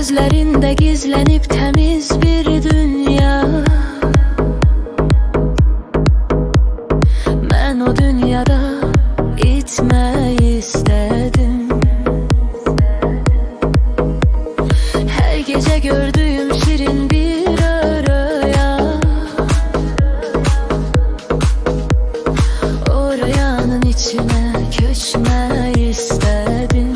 gözlerinde gizlenip temiz bir dünya. Ben o dünyada gitmeyi istedim. Her gece gördüğüm şirin bir rüya, o rüyanın içine göçmeyi istedim.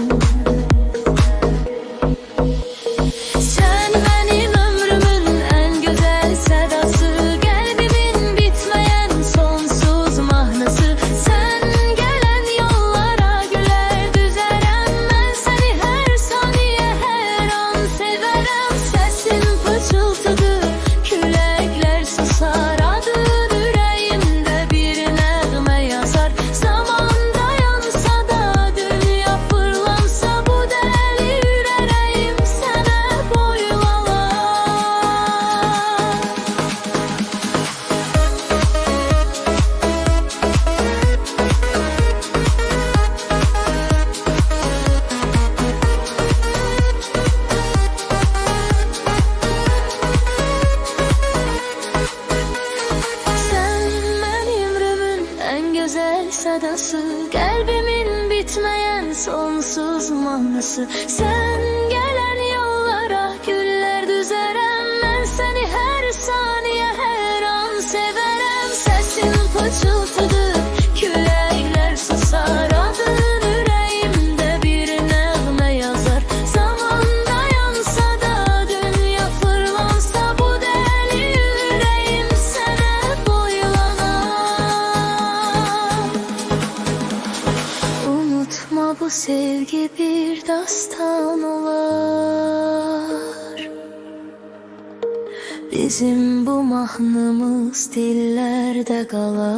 Sen benim ömrümün en güzel sedası, kalbimin bitmeyen sonsuz mahnası. Sen gelen yollara güler düzerem, ben seni her saniye her an severem. Sesin pıçıltıdır, külekler susar, adın yüreğimde bir nağme yazar. Zaman dayansa da dünya fırlansa, bu deli yüreğim sana boylanar. Sen benim ömrümün en güzel sedası, kalbimin bitmeyen sonsuz mahnası. Sen gelen yollara güller düzerem, ben seni her saniye her an severem. Sesin pıçıltıdır, külekler susar, adın yüreğimde bir nağme yazar. Zaman dayansa da dünya fırlansa, bu deli yüreğim sana boylanar. Unutma, bu sevgi bir dastan olar. Bizim bu mahnımız dillerde kalar.